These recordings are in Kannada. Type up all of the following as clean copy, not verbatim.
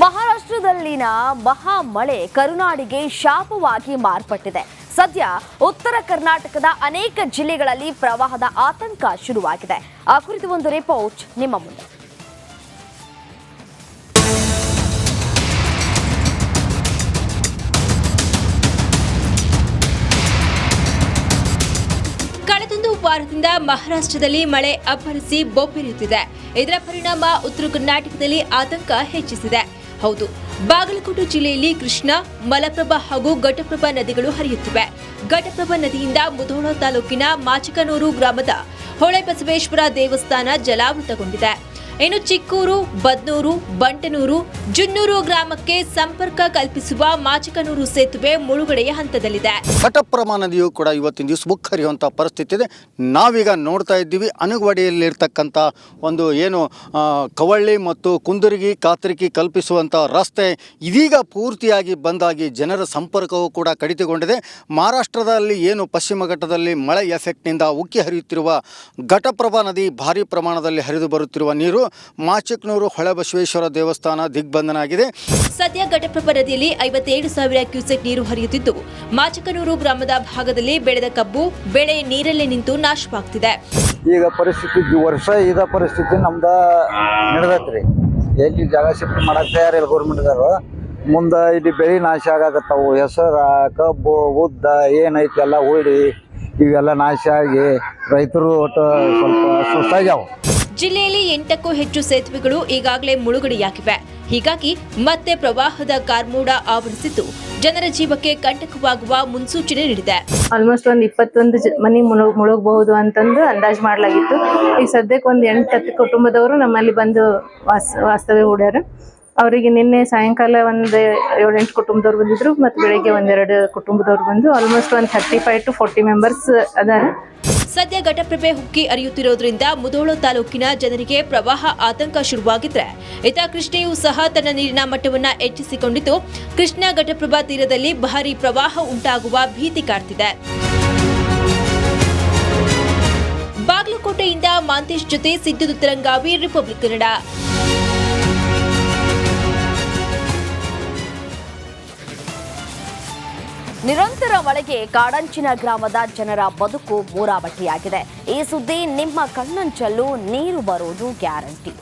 ಮಹಾರಾಷ್ಟ್ರದಲ್ಲಿನ ಮಹಾ ಮಳೆ ಕರುನಾಡಿಗೆ ಶಾಪವಾಗಿ ಮಾರ್ಪಟ್ಟಿದೆ. ಸದ್ಯ ಉತ್ತರ ಕರ್ನಾಟಕದ ಅನೇಕ ಜಿಲ್ಲೆಗಳಲ್ಲಿ ಪ್ರವಾಹದ ಆತಂಕ ಶುರುವಾಗಿದೆ. ಆ ಕುರಿತು ಒಂದು ರಿಪೋರ್ಟ್ ನಿಮ್ಮ ಮುಂದೆ. ಕಳೆದೊಂದು ವಾರದಿಂದ ಮಹಾರಾಷ್ಟ್ರದಲ್ಲಿ ಮಳೆ ಅಬ್ಬರಿಸಿ ಬೊಬ್ಬೆರೆಯುತ್ತಿದೆ. ಇದರ ಪರಿಣಾಮ ಉತ್ತರ ಕರ್ನಾಟಕದಲ್ಲಿ ಆತಂಕ ಹೆಚ್ಚಿಸಿದೆ. ಹೌದು, ಬಾಗಲಕೋಟೆ ಜಿಲ್ಲೆಯಲ್ಲಿ ಕೃಷ್ಣಾ, ಮಲಪ್ರಭಾ ಹಾಗೂ ಘಟಪ್ರಭಾ ನದಿಗಳು ಹರಿಯುತ್ತಿವೆ. ಘಟಪ್ರಭಾ ನದಿಯಿಂದ ಮುಧೋಳ ತಾಲೂಕಿನ ಮಾಚಕನೂರು ಗ್ರಾಮದ ಹೊಳೆಬಸವೇಶ್ವರ ದೇವಸ್ಥಾನ ಜಲಾವೃತಗೊಂಡಿದೆ. ಇನ್ನು ಚಿಕ್ಕೂರು, ಬದ್ನೂರು, ಬಂಟನೂರು, ಜುನ್ನೂರು ಗ್ರಾಮಕ್ಕೆ ಸಂಪರ್ಕ ಕಲ್ಪಿಸುವ ಮಾಚಕನೂರು ಸೇತುವೆ ಮುಳುಗಡೆಯ ಹಂತದಲ್ಲಿದೆ. ಘಟಪ್ರಭಾ ನದಿಯು ಕೂಡ ಇವತ್ತಿನ ದಿವಸ ಮುಖ ಹರಿಯುವಂಥ ಪರಿಸ್ಥಿತಿ ಇದೆ. ನಾವೀಗ ನೋಡ್ತಾ ಇದ್ದೀವಿ ಅನುಗವಾಡಿಯಲ್ಲಿರ್ತಕ್ಕಂಥ ಒಂದು ಏನು ಕವಳ್ಳಿ ಮತ್ತು ಕುಂದರ್ಗಿ ಕಾತರ್ಗಿ ಕಲ್ಪಿಸುವಂಥ ರಸ್ತೆ ಇದೀಗ ಪೂರ್ತಿಯಾಗಿ ಬಂದಾಗಿ ಜನರ ಸಂಪರ್ಕವೂ ಕೂಡ ಕಡಿತಗೊಂಡಿದೆ. ಮಹಾರಾಷ್ಟ್ರದಲ್ಲಿ ಏನು ಪಶ್ಚಿಮ ಘಟ್ಟದಲ್ಲಿ ಮಳೆ ಎಫೆಕ್ಟ್ನಿಂದ ಉಕ್ಕಿ ಹರಿಯುತ್ತಿರುವ ಘಟಪ್ರಭಾ ನದಿ ಭಾರಿ ಪ್ರಮಾಣದಲ್ಲಿ ಹರಿದು ಬರುತ್ತಿರುವ ನೀರು ಮಾಚಕನೂರು ಹೊಳೆಬಸವೇಶ್ವರ ದೇವಸ್ಥಾನ ದಿಗ್ಬಂಧನ ಆಗಿದೆ. ಸದ್ಯ ಘಟಪ್ರಭಾ ನದಿಯಲ್ಲಿ 57,000 ಕ್ಯೂಸೆಕ್ ನೀರು ಹರಿಯುತ್ತಿದ್ದು, ಮಾಚಕನೂರು ಗ್ರಾಮದ ಭಾಗದಲ್ಲಿ ಬೆಳೆದ ಕಬ್ಬು ಬೆಳೆ ನೀರಲ್ಲೇ ನಿಂತು ನಾಶವಾಗ್ತಿದೆ. ಈಗ ಪರಿಸ್ಥಿತಿ ವರ್ಷ ಇದ ಪರಿಸ್ಥಿತಿ ನಮ್ದ ನಡೆದತ್ರಿ. ಎಲ್ಲಿ ಜಾಗ ಶಿಫ್ಟ್ ಮಾಡಕ್ ತಯಾರಿಲ್ಲ ಗೌರ್ಮೆಂಟ್ದವರು. ಮುಂದೆ ಇಲ್ಲಿ ಬೆಳೆ ನಾಶ ಆಗಕತ್ತಾವು. ಹೆಸರ, ಕಬ್ಬು, ಉದ್ದ ಏನೈತಿ ಎಲ್ಲ ಉಳಿ ಇವೆಲ್ಲ ನಾಶ ಆಗಿ ರೈತರು ಒಟ್ಟು ಸ್ವಲ್ಪ ಸುಸ್ತಾಗ್ಯಾವ. ಜಿಲ್ಲೆಯಲ್ಲಿ 8ಕ್ಕೂ ಹೆಚ್ಚು ಸೇತುವೆಗಳು ಈಗಾಗಲೇ ಮುಳುಗಡೆಯಾಗಿವೆ. ಹೀಗಾಗಿ ಮತ್ತೆ ಪ್ರವಾಹದ ಕಾರ್ಮೋಡ ಆವರಿಸಿದ್ದು ಜನರ ಜೀವಕ್ಕೆ ಕಂಟಕವಾಗುವ ಮುನ್ಸೂಚನೆ ನೀಡಿದೆ. ಆಲ್ಮೋಸ್ಟ್ ಒಂದು 21 ಮನೆ ಮುಳುಗಬಹುದು ಅಂತಂದು ಅಂದಾಜು ಮಾಡಲಾಗಿತ್ತು. ಈಗ ಸದ್ಯಕ್ಕೆ ಒಂದು 8-10 ಕುಟುಂಬದವರು ನಮ್ಮಲ್ಲಿ ಬಂದು ವಾಸ್ತವ್ಯ ಹೂಡ್ಯಾರ. ಅವರಿಗೆ ನಿನ್ನೆ ಸಾಯಂಕಾಲ ಒಂದು 7-8 ಕುಟುಂಬದವ್ರು ಬಂದಿದ್ರು ಮತ್ತು ಬೆಳಗ್ಗೆ 1-2 ಕುಟುಂಬದವ್ರು ಬಂದು ಆಲ್ಮೋಸ್ಟ್ ಒಂದು 35 to 40 ಮೆಂಬರ್ಸ್ ಅದಾರ. ಸದ್ಯ ಘಟಪ್ರಭೆ ಹುಕ್ಕಿ ಹರಿಯುತ್ತಿರೋದ್ರಿಂದ ಮುಧೋಳ ತಾಲೂಕಿನ ಜನರಿಗೆ ಪ್ರವಾಹ ಆತಂಕ ಶುರುವಾಗಿದ್ರೆ, ಇತ ಕೃಷ್ಣೆಯೂ ಸಹ ತನ್ನ ನೀರಿನ ಮಟ್ಟವನ್ನ ಹೆಚ್ಚಿಸಿಕೊಂಡಿದ್ದು ಕೃಷ್ಣಾ ಘಟಪ್ರಭಾ ತೀರದಲ್ಲಿ ಭಾರೀ ಪ್ರವಾಹ ಉಂಟಾಗುವ ಭೀತಿ ಕಾಡ್ತಿದೆ. ಬಾಗಲಕೋಟೆಯಿಂದ ಮಾಂತೇಶ್ ಜೊತೆ ಸಿದ್ದು ದುತ್ತರಂಗಾವಿ, ರಿಪಬ್ಲಿಕ್ ಕನ್ನಡ. ನಿರಂತರ ಮಳೆಗೆ ಕಾಡಂಚಿನ ಗ್ರಾಮದ ಜನರ ಬದುಕು ಮೂರಾಬಟ್ಟಿಯಾಗಿದೆ. ಈ ಸುದ್ದಿ ನಿಮ್ಮ ಕಣ್ಣಂಚಲ್ಲೂ ನೀರು ಬರುವುದು ಗ್ಯಾರಂಟಿ.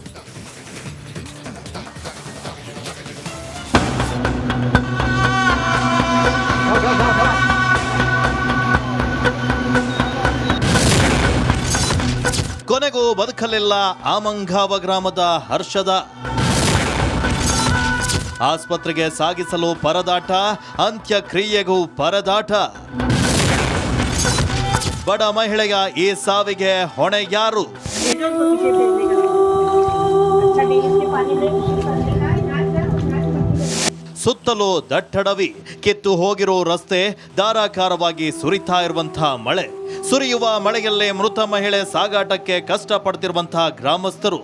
ಕೊನೆಗೂ ಬದುಕಲಿಲ್ಲ ಆಮಂಗಾವ ಗ್ರಾಮದ ಹರ್ಷದ. ಆಸ್ಪತ್ರೆಗೆ ಸಾಗಿಸಲು ಪರದಾಟ, ಅಂತ್ಯಕ್ರಿಯೆಗೂ ಪರದಾಟ. ಬಡ ಮಹಿಳೆಯ ಈ ಸಾವಿಗೆ ಹೊಣೆ ಯಾರು? ಸುತ್ತಲೂ ದಟ್ಟಡವಿ, ಕಿತ್ತು ಹೋಗಿರೋ ರಸ್ತೆ, ಧಾರಾಕಾರವಾಗಿ ಸುರಿತಾ ಇರುವಂತಹ ಮಳೆ. ಸುರಿಯುವ ಮಳೆಯಲ್ಲೇ ಮೃತ ಮಹಿಳೆ ಸಾಗಾಟಕ್ಕೆ ಕಷ್ಟಪಡ್ತಿರುವಂತಹ ಗ್ರಾಮಸ್ಥರು.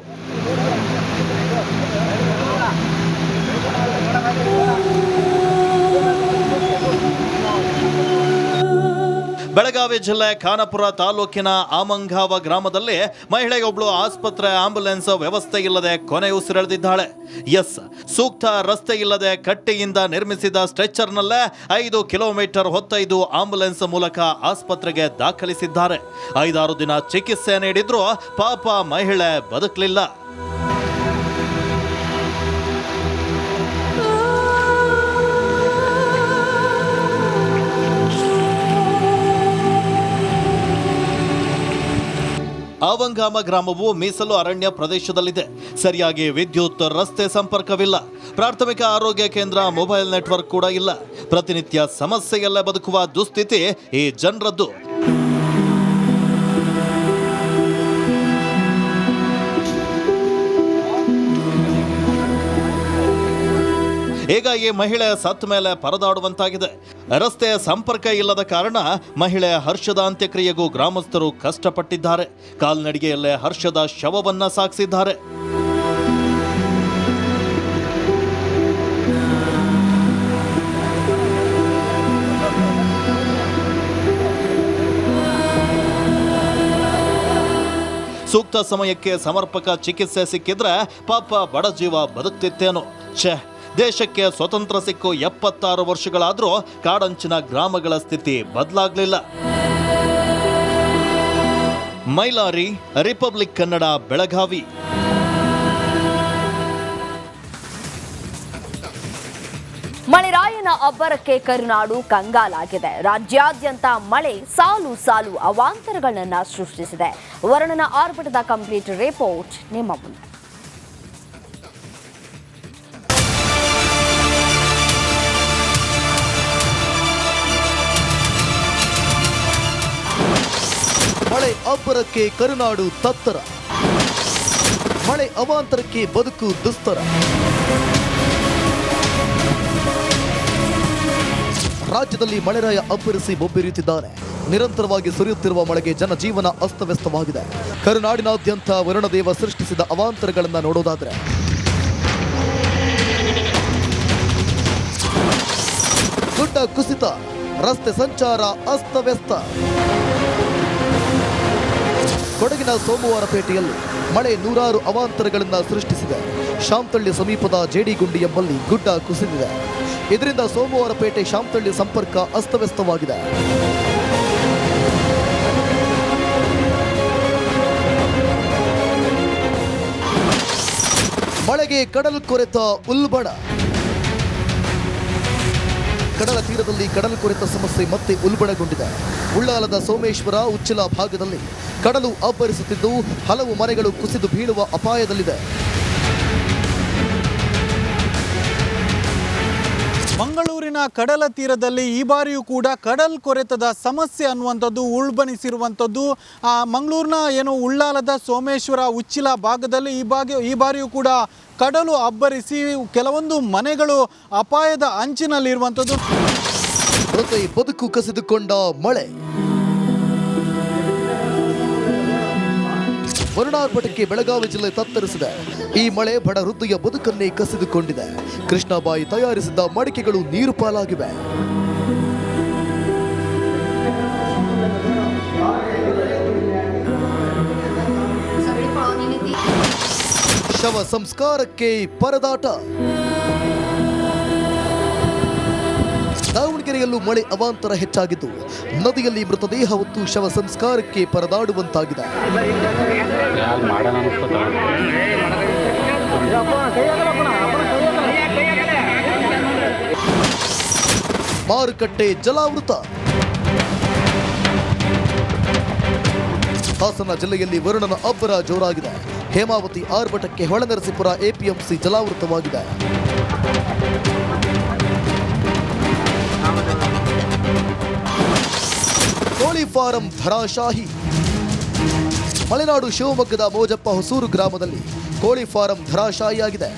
ಬೆಳಗಾವಿ ಜಿಲ್ಲೆ ಖಾನಾಪುರ ತಾಲೂಕಿನ ಆಮಂಗಾವ ಗ್ರಾಮದಲ್ಲಿ ಮಹಿಳೆಯೊಬ್ಬಳು ಆಸ್ಪತ್ರೆ ಆಂಬ್ಯುಲೆನ್ಸ್ ವ್ಯವಸ್ಥೆ ಇಲ್ಲದೆ ಕೊನೆ ಉಸಿರೆಳೆದಿದ್ದಾಳೆ. ಸೂಕ್ತ ರಸ್ತೆ ಇಲ್ಲದೆ ಕಟ್ಟಿಯಿಂದ ನಿರ್ಮಿಸಿದ ಸ್ಟ್ರೆಚರ್ನಲ್ಲೇ 5 ಕಿಲೋಮೀಟರ್ ಹೊತ್ತೊಯ್ದು ಆಂಬ್ಯುಲೆನ್ಸ್ ಮೂಲಕ ಆಸ್ಪತ್ರೆಗೆ ದಾಖಲಿಸಿದ್ದಾರೆ. 5-6 ದಿನ ಚಿಕಿತ್ಸೆ ನೀಡಿದ್ರೂ ಪಾಪ ಮಹಿಳೆ ಬದುಕಲಿಲ್ಲ. ಆವಂಗಾಮ ಗ್ರಾಮವು ಮೀಸಲು ಅರಣ್ಯ ಪ್ರದೇಶದಲ್ಲಿದೆ. ಸರಿಯಾಗಿ ವಿದ್ಯುತ್, ರಸ್ತೆ ಸಂಪರ್ಕವಿಲ್ಲ. ಪ್ರಾಥಮಿಕ ಆರೋಗ್ಯ ಕೇಂದ್ರ, ಮೊಬೈಲ್ ನೆಟ್ವರ್ಕ್ ಕೂಡ ಇಲ್ಲ. ಪ್ರತಿನಿತ್ಯ ಸಮಸ್ಯೆಯಲ್ಲೇ ಬದುಕುವ ದುಸ್ಥಿತಿ ಈ ಜನರದ್ದು. ಈಗ ಈ ಮಹಿಳೆ ಸತ್ತ ಮೇಲೆ ಪರದಾಡುವಂತಾಗಿದೆ. ರಸ್ತೆಯ ಸಂಪರ್ಕ ಇಲ್ಲದ ಕಾರಣ ಮಹಿಳೆ ಹರ್ಷದ ಅಂತ್ಯಕ್ರಿಯೆಗೂ ಗ್ರಾಮಸ್ಥರು ಕಷ್ಟಪಟ್ಟಿದ್ದಾರೆ. ಕಾಲ್ನಡಿಗೆಯಲ್ಲೇ ಹರ್ಷದ ಶವವನ್ನ ಸಾಗಿಸಿದ್ದಾರೆ. ಸೂಕ್ತ ಸಮಯಕ್ಕೆ ಸಮರ್ಪಕ ಚಿಕಿತ್ಸೆ ಸಿಕ್ಕಿದ್ರೆ ಪಾಪ ಬಡ ಜೀವ ಬದುಕ್ತಿತ್ತೇನೋ. ದೇಶಕ್ಕೆ ಸ್ವತಂತ್ರ ಸಿಕ್ಕು 76 ವರ್ಷಗಳಾದರೂ ಕಾಡಂಚಿನ ಗ್ರಾಮಗಳ ಸ್ಥಿತಿ ಬದಲಾಗಲಿಲ್ಲ. ಮೈಲಾರಿ, ರಿಪಬ್ಲಿಕ್ ಕನ್ನಡ, ಬೆಳಗಾವಿ. ಮಳೆರಾಯನ ಅಬ್ಬರಕ್ಕೆ ಕರುನಾಡು ಕಂಗಾಲಾಗಿದೆ. ರಾಜ್ಯಾದ್ಯಂತ ಮಳೆ ಸಾಲು ಸಾಲು ಅವಾಂತರಗಳನ್ನ ಸೃಷ್ಟಿಸಿದೆ. ವರುಣನ ಆರ್ಭಟದ ಕಂಪ್ಲೀಟ್ ರಿಪೋರ್ಟ್ ನಿಮ್ಮ ಮುಂದೆ. ಮಳೆ ಅಬ್ಬರಕ್ಕೆ ಕರುನಾಡು ತತ್ತರ, ಮಳೆ ಅವಾಂತರಕ್ಕೆ ಬದುಕು ದುಸ್ತರ. ರಾಜ್ಯದಲ್ಲಿ ಮಳೆರಾಯ ಅಬ್ಬರಿಸಿ ಬೊಬ್ಬಿರಿಯುತ್ತಿದ್ದಾನೆ. ನಿರಂತರವಾಗಿ ಸುರಿಯುತ್ತಿರುವ ಮಳೆಗೆ ಜನಜೀವನ ಅಸ್ತವ್ಯಸ್ತವಾಗಿದೆ. ಕರುನಾಡಿನಾದ್ಯಂತ ವರುಣದೇವ ಸೃಷ್ಟಿಸಿದ ಅವಾಂತರಗಳನ್ನು ನೋಡೋದಾದ್ರೆ ಗುಡ್ಡ ಕುಸಿತ, ರಸ್ತೆ ಸಂಚಾರ ಅಸ್ತವ್ಯಸ್ತ. ಕೊಡಗಿನ ಸೋಮವಾರಪೇಟೆಯಲ್ಲಿ ಮಳೆ ನೂರಾರು ಅವಾಂತರಗಳನ್ನು ಸೃಷ್ಟಿಸಿದೆ. ಶಾಂತಳ್ಳಿ ಸಮೀಪದ ಜೇಡಿಗುಂಡಿ ಎಂಬಲ್ಲಿ ಗುಡ್ಡ ಕುಸಿದಿದೆ. ಇದರಿಂದ ಸೋಮವಾರಪೇಟೆ ಶಾಂತಳ್ಳಿ ಸಂಪರ್ಕ ಅಸ್ತವ್ಯಸ್ತವಾಗಿದೆ. ಮಳೆಗೆ ಕಡಲು ಕೊರೆತ ಉಲ್ಬಣ. ಕಡಲ ತೀರದಲ್ಲಿ ಕಡಲು ಕೊರೆತ ಸಮಸ್ಯೆ ಮತ್ತೆ ಉಲ್ಬಣಗೊಂಡಿದೆ. ಉಳ್ಳಾಲದ ಸೋಮೇಶ್ವರ, ಉಚ್ಚಿಲ ಭಾಗದಲ್ಲಿ ಕಡಲು ಅಬ್ಬರಿಸುತ್ತಿದ್ದು ಹಲವು ಮನೆಗಳು ಕುಸಿದು ಬೀಳುವ ಅಪಾಯದಲ್ಲಿದೆ. ಮಂಗಳೂರಿನ ಕಡಲ ತೀರದಲ್ಲಿ ಈ ಬಾರಿಯೂ ಕೂಡ ಕಡಲ್ ಕೊರೆತದ ಸಮಸ್ಯೆ ಅನ್ನುವಂಥದ್ದು ಉಲ್ಬಣಿಸಿರುವಂಥದ್ದು. ಮಂಗಳೂರಿನ ಉಳ್ಳಾಲದ ಸೋಮೇಶ್ವರ, ಉಚ್ಚಿಲ ಭಾಗದಲ್ಲಿ ಈ ಬಾರಿಯೂ ಕೂಡ ಕಡಲು ಅಬ್ಬರಿಸಿ ಕೆಲವೊಂದು ಮನೆಗಳು ಅಪಾಯದ ಅಂಚಿನಲ್ಲಿರುವಂಥದ್ದು. ಬದುಕು ಕಸಿದುಕೊಂಡ ಮಳೆ. ವರುಣಾರ್ಭಟಕ್ಕೆ ಬೆಳಗಾವಿ ಜಿಲ್ಲೆ ತತ್ತರಿಸಿದೆ. ಈ ಮಳೆ ಬಡ ವೃದ್ಧೆಯ ಬದುಕನ್ನೇ ಕಸಿದುಕೊಂಡಿದೆ. ಕೃಷ್ಣಾಬಾಯಿ ತಯಾರಿಸಿದ್ದ ಮಡಿಕೆಗಳು ನೀರು ಪಾಲಾಗಿವೆ. ಶವ ಸಂಸ್ಕಾರಕ್ಕೆ ಪರದಾಟ. ದಾವಣಗೆರೆಯಲ್ಲೂ ಮಳೆ ಅವಾಂತರ ಹೆಚ್ಚಾಗಿದ್ದು ನದಿಯಲ್ಲಿ ಮೃತದೇಹ ಹೊತ್ತು ಶವ ಸಂಸ್ಕಾರಕ್ಕೆ ಪರದಾಡುವಂತಾಗಿದೆ. ಮಾರುಕಟ್ಟೆ ಜಲಾವೃತ. ಹಾಸನ ಜಿಲ್ಲೆಯಲ್ಲಿ ವರುಣನ ಅಬ್ಬರ ಜೋರಾಗಿದೆ. ಹೇಮಾವತಿ ಆರ್ಭಟಕ್ಕೆ ಹೊಳೆನರಸೀಪುರ ಎಪಿಎಂಸಿ ಜಲಾವೃತವಾಗಿದೆ. ಕೋಳಿ ಫಾರಂ ಧರಾಶಾಹಿ. ಮಲೆನಾಡು ಶಿವಮೊಗ್ಗದ ಮೋಜಪ್ಪ ಹೊಸೂರು ಗ್ರಾಮದಲ್ಲಿ ಕೋಳಿ ಫಾರಂ ಧರಾಶಾಹಿಯಾಗಿದೆ.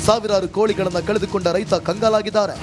ಸಾವಿರಾರು ಕೋಳಿಗಳನ್ನು ಕಳೆದುಕೊಂಡ ರೈತ ಕಂಗಾಲಾಗಿದ್ದಾರೆ.